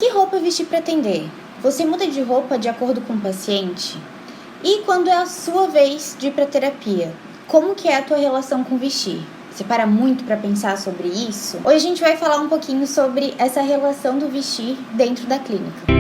Que roupa vestir para atender? Você muda de roupa de acordo com o paciente? E quando é a sua vez de ir para terapia? Como que é a tua relação com vestir? Você para muito para pensar sobre isso? Hoje a gente vai falar um pouquinho sobre essa relação do vestir dentro da clínica.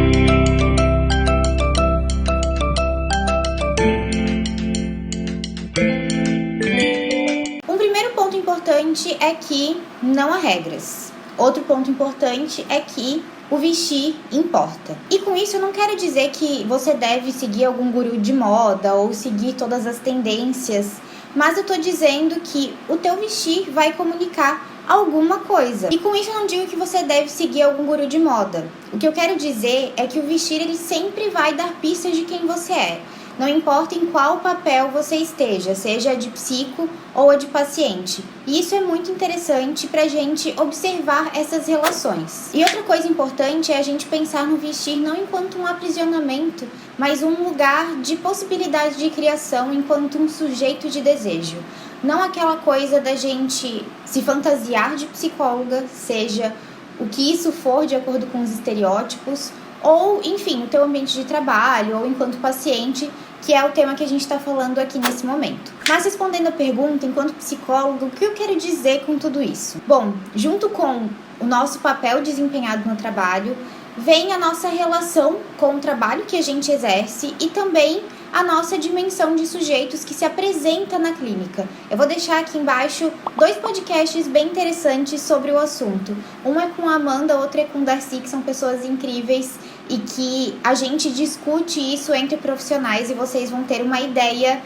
Um primeiro ponto importante é que não há regras. Outro ponto importante é que o vestir importa. E com isso eu não quero dizer que você deve seguir algum guru de moda ou seguir todas as tendências, mas eu tô dizendo que o teu vestir vai comunicar alguma coisa. E com isso eu não digo que você deve seguir algum guru de moda. O que eu quero dizer é que o vestir ele sempre vai dar pistas de quem você é. Não importa em qual papel você esteja, seja a de psico ou a de paciente. E isso é muito interessante para a gente observar essas relações. E outra coisa importante é a gente pensar no vestir não enquanto um aprisionamento, mas um lugar de possibilidade de criação enquanto um sujeito de desejo. Não aquela coisa da gente se fantasiar de psicóloga, seja o que isso for de acordo com os estereótipos, ou, enfim, o teu ambiente de trabalho, ou enquanto paciente, que é o tema que a gente está falando aqui nesse momento. Mas respondendo a pergunta, enquanto psicólogo, o que eu quero dizer com tudo isso? Bom, junto com o nosso papel desempenhado no trabalho, vem a nossa relação com o trabalho que a gente exerce e também a nossa dimensão de sujeitos que se apresenta na clínica. Eu vou deixar aqui embaixo 2 podcasts bem interessantes sobre o assunto. Um é com a Amanda, outro é com o Darcy, que são pessoas incríveis e que a gente discute isso entre profissionais e vocês vão ter uma ideia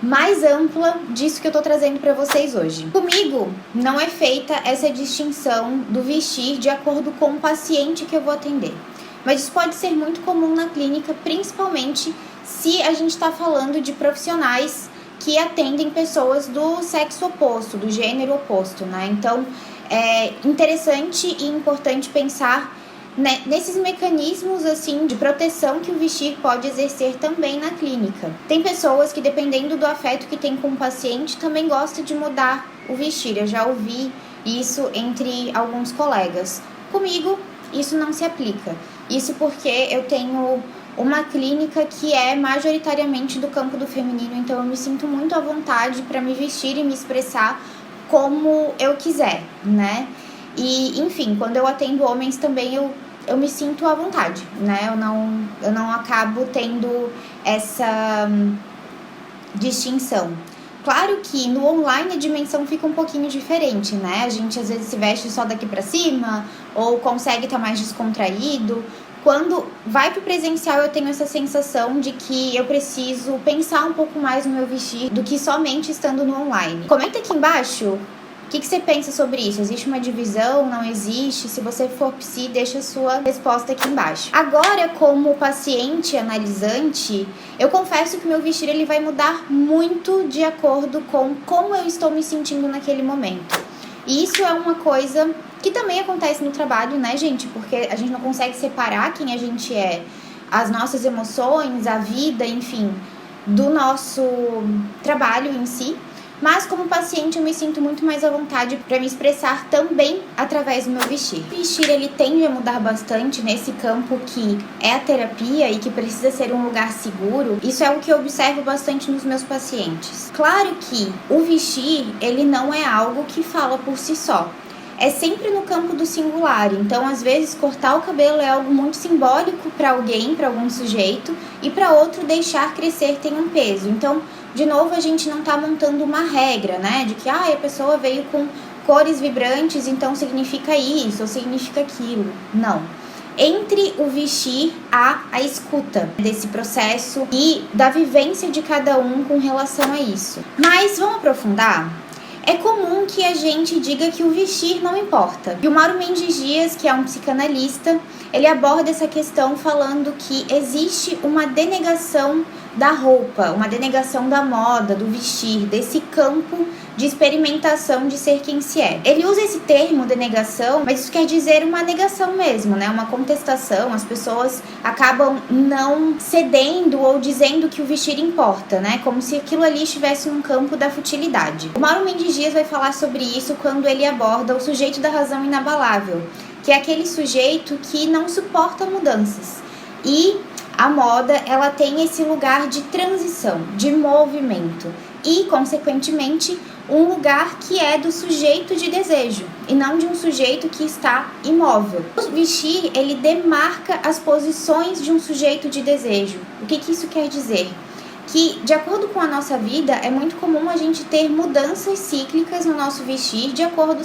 mais ampla disso que eu tô trazendo para vocês hoje. Comigo não é feita essa distinção do vestir de acordo com o paciente que eu vou atender. Mas isso pode ser muito comum na clínica, principalmente se a gente está falando de profissionais que atendem pessoas do sexo oposto, do gênero oposto, né? Então, é interessante e importante pensar nesses mecanismos assim de proteção que o vestir pode exercer também na clínica. Tem pessoas que, dependendo do afeto que tem com o paciente, também gostam de mudar o vestir. Eu já ouvi isso entre alguns colegas. Comigo, isso não se aplica. Isso porque eu tenho uma clínica que é majoritariamente do campo do feminino, então eu me sinto muito à vontade para me vestir e me expressar como eu quiser, né? E, enfim, quando eu atendo homens também eu me sinto à vontade, né? Eu não acabo tendo essa distinção. Claro que no online a dimensão fica um pouquinho diferente, né? A gente às vezes se veste só daqui pra cima ou consegue estar mais descontraído. Quando vai pro presencial eu tenho essa sensação de que eu preciso pensar um pouco mais no meu vestir do que somente estando no online. Comenta aqui embaixo o que você pensa sobre isso. Existe uma divisão? Não existe? Se você for psi, deixa a sua resposta aqui embaixo. Agora, como paciente analisante, eu confesso que o meu vestir ele vai mudar muito de acordo com como eu estou me sentindo naquele momento. E isso é uma coisa que também acontece no trabalho, né, gente? Porque a gente não consegue separar quem a gente é, as nossas emoções, a vida, enfim, do nosso trabalho em si. Mas como paciente eu me sinto muito mais à vontade para me expressar também através do meu vestir. O vestir ele tende a mudar bastante nesse campo que é a terapia e que precisa ser um lugar seguro. Isso é o que eu observo bastante nos meus pacientes. Claro que o vestir ele não é algo que fala por si só. É sempre no campo do singular, então às vezes cortar o cabelo é algo muito simbólico para alguém, para algum sujeito, e para outro deixar crescer tem um peso. Então, de novo, a gente não está montando uma regra, né, de que a pessoa veio com cores vibrantes, então significa isso ou significa aquilo. Não. Entre o vestir há a escuta desse processo e da vivência de cada um com relação a isso. Mas vamos aprofundar? É comum que a gente diga que o vestir não importa. E o Mauro Mendes Dias, que é um psicanalista, ele aborda essa questão falando que existe uma denegação da roupa, uma denegação da moda, do vestir, desse campo de experimentação de ser quem se é. Ele usa esse termo denegação, mas isso quer dizer uma negação mesmo, né? Uma contestação. As pessoas acabam não cedendo ou dizendo que o vestir importa, né? Como se aquilo ali estivesse num campo da futilidade. O Mauro Mendes Dias vai falar sobre isso quando ele aborda o sujeito da razão inabalável, que é aquele sujeito que não suporta mudanças. E a moda, ela tem esse lugar de transição, de movimento e, consequentemente, um lugar que é do sujeito de desejo e não de um sujeito que está imóvel. O vestir, ele demarca as posições de um sujeito de desejo. O que isso quer dizer? Que, de acordo com a nossa vida, é muito comum a gente ter mudanças cíclicas no nosso vestir de acordo,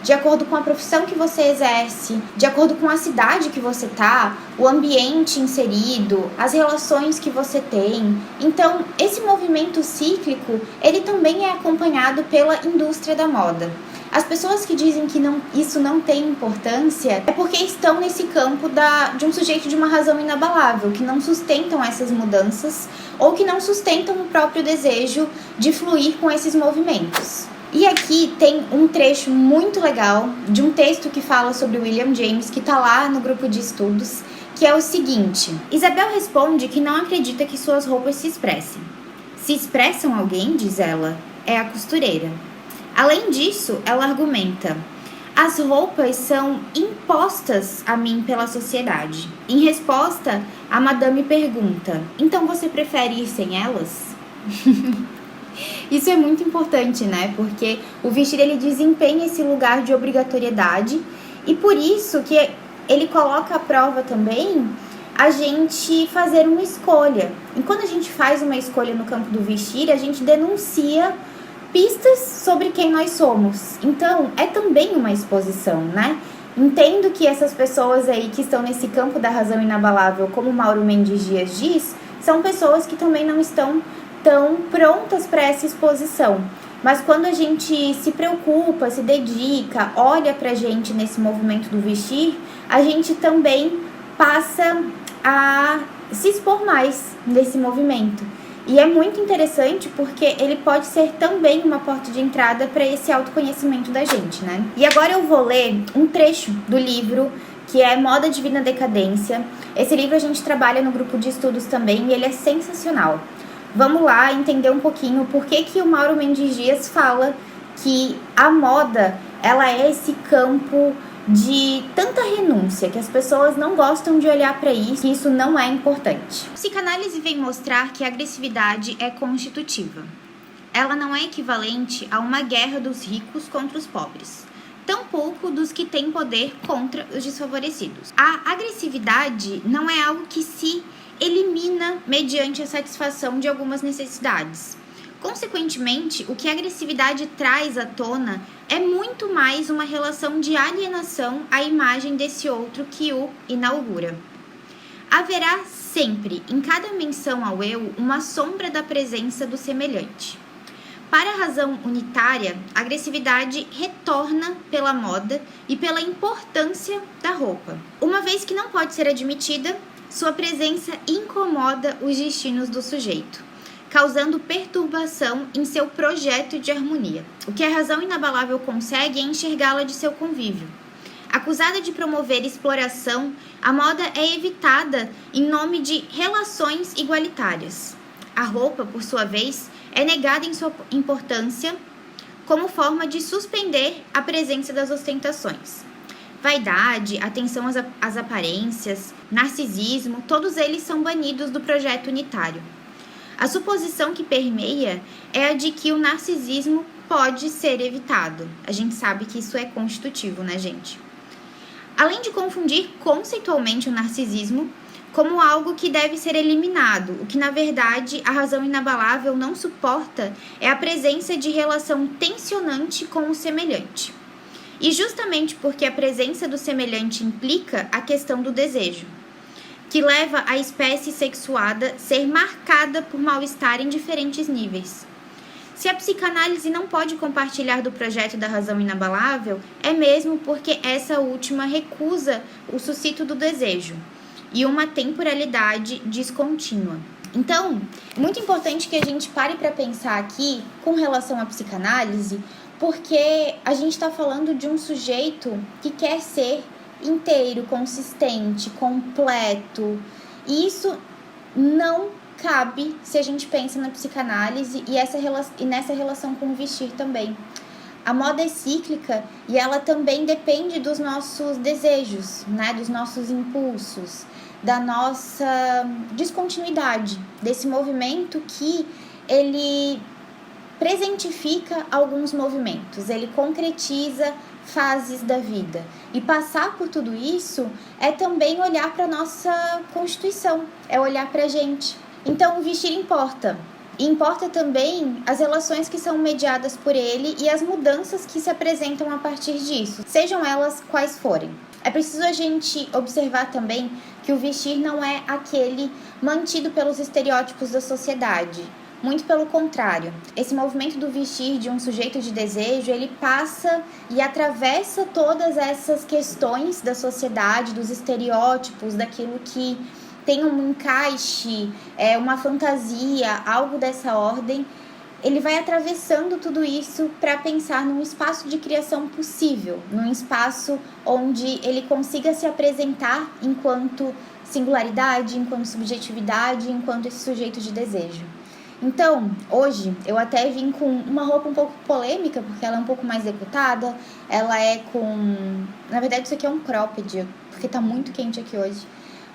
de acordo com a profissão que você exerce, de acordo com a cidade que você tá, o ambiente inserido, as relações que você tem. Então, esse movimento cíclico, ele também é acompanhado pela indústria da moda. As pessoas que dizem que isso não tem importância é porque estão nesse campo de um sujeito de uma razão inabalável, que não sustentam essas mudanças ou que não sustentam o próprio desejo de fluir com esses movimentos. E aqui tem um trecho muito legal de um texto que fala sobre William James, que está lá no grupo de estudos, que é o seguinte: Isabel responde que não acredita que suas roupas se expressem. Se expressam alguém, diz ela, é a costureira. Além disso, ela argumenta: as roupas são impostas a mim pela sociedade. Em resposta, a madame pergunta: então você prefere ir sem elas? Isso é muito importante, né? Porque o vestir, ele desempenha esse lugar de obrigatoriedade e por isso que ele coloca à prova também a gente fazer uma escolha. E quando a gente faz uma escolha no campo do vestir, a gente denuncia pistas sobre quem nós somos. Então, é também uma exposição, né? Entendo que essas pessoas aí que estão nesse campo da razão inabalável, como Mauro Mendes Dias diz, são pessoas que também não estão tão prontas para essa exposição. Mas quando a gente se preocupa, se dedica, olha pra gente nesse movimento do vestir, a gente também passa a se expor mais nesse movimento. E é muito interessante porque ele pode ser também uma porta de entrada para esse autoconhecimento da gente, né? E agora eu vou ler um trecho do livro que é Moda Divina Decadência. Esse livro a gente trabalha no grupo de estudos também e ele é sensacional. Vamos lá entender um pouquinho por que o Mauro Mendes Dias fala que a moda, ela é esse campo de tanta renúncia, que as pessoas não gostam de olhar para isso, que isso não é importante. A psicanálise vem mostrar que a agressividade é constitutiva. Ela não é equivalente a uma guerra dos ricos contra os pobres, tampouco dos que têm poder contra os desfavorecidos. A agressividade não é algo que se elimina mediante a satisfação de algumas necessidades. Consequentemente, o que a agressividade traz à tona é muito mais uma relação de alienação à imagem desse outro que o inaugura. Haverá sempre, em cada menção ao eu, uma sombra da presença do semelhante. Para a razão unitária, a agressividade retorna pela moda e pela importância da roupa. Uma vez que não pode ser admitida, sua presença incomoda os destinos do sujeito, causando perturbação em seu projeto de harmonia. O que a razão inabalável consegue é enxergá-la de seu convívio. Acusada de promover exploração, a moda é evitada em nome de relações igualitárias. A roupa, por sua vez, é negada em sua importância como forma de suspender a presença das ostentações. Vaidade, atenção às aparências, narcisismo, todos eles são banidos do projeto unitário. A suposição que permeia é a de que o narcisismo pode ser evitado. A gente sabe que isso é constitutivo, né, gente? Além de confundir conceitualmente o narcisismo como algo que deve ser eliminado, o que, na verdade, a razão inabalável não suporta é a presença de relação tensionante com o semelhante. E justamente porque a presença do semelhante implica a questão do desejo, que leva a espécie sexuada a ser marcada por mal-estar em diferentes níveis. Se a psicanálise não pode compartilhar do projeto da razão inabalável, é mesmo porque essa última recusa o suscito do desejo e uma temporalidade descontínua. Então, é muito importante que a gente pare para pensar aqui com relação à psicanálise, porque a gente está falando de um sujeito que quer ser inteiro, consistente, completo. E isso não cabe se a gente pensa na psicanálise e nessa relação com o vestir também. a moda é cíclica e ela também depende dos nossos desejos, né? Dos nossos impulsos, da nossa descontinuidade, desse movimento que ele presentifica alguns movimentos, ele concretiza fases da vida. E passar por tudo isso é também olhar para a nossa constituição, é olhar para a gente. Então, o vestir importa. E importa também as relações que são mediadas por ele e as mudanças que se apresentam a partir disso, sejam elas quais forem. É preciso a gente observar também que o vestir não é aquele mantido pelos estereótipos da sociedade. Muito pelo contrário, esse movimento do vestir de um sujeito de desejo, ele passa e atravessa todas essas questões da sociedade, dos estereótipos, daquilo que tem um encaixe, uma fantasia, algo dessa ordem. Ele vai atravessando tudo isso para pensar num espaço de criação possível, num espaço onde ele consiga se apresentar enquanto singularidade, enquanto subjetividade, enquanto esse sujeito de desejo. Então, hoje, eu até vim com uma roupa um pouco polêmica, porque ela é um pouco mais decotada, ela é com... Na verdade, isso aqui é um cropped, porque tá muito quente aqui hoje.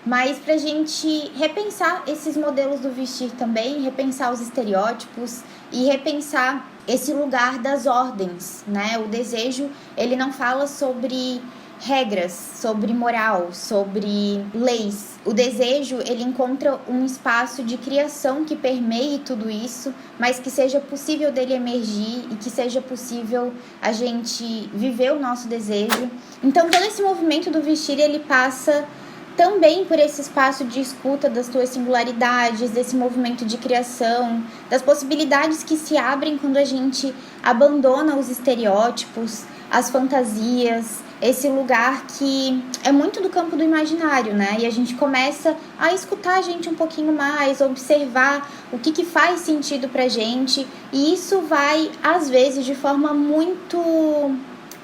Mas pra gente repensar esses modelos do vestir também, repensar os estereótipos e repensar esse lugar das ordens, né? O desejo, ele não fala sobre regras, sobre moral, sobre leis. O desejo, ele encontra um espaço de criação que permeie tudo isso, mas que seja possível dele emergir e que seja possível a gente viver o nosso desejo. Então, todo esse movimento do vestir, ele passa também por esse espaço de escuta das tuas singularidades, desse movimento de criação, das possibilidades que se abrem quando a gente abandona os estereótipos, as fantasias, esse lugar que é muito do campo do imaginário, né? E a gente começa a escutar a gente um pouquinho mais, observar o que faz sentido pra gente, e isso vai, às vezes, de forma muito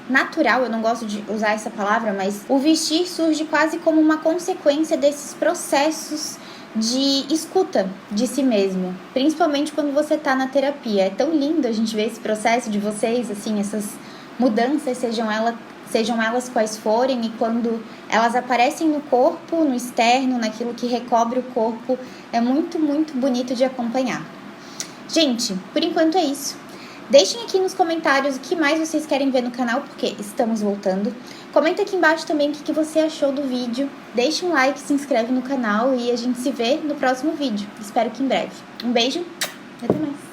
natural, eu não gosto de usar essa palavra, mas o vestir surge quase como uma consequência desses processos de escuta de si mesmo, principalmente quando você tá na terapia. É tão lindo a gente ver esse processo de vocês, assim, essas mudanças, sejam elas quais forem, e quando elas aparecem no corpo, no externo, naquilo que recobre o corpo, é muito, muito bonito de acompanhar. Gente, por enquanto é isso. Deixem aqui nos comentários o que mais vocês querem ver no canal, porque estamos voltando. Comenta aqui embaixo também o que você achou do vídeo. Deixe um like, se inscreve no canal e a gente se vê no próximo vídeo. Espero que em breve. Um beijo e até mais.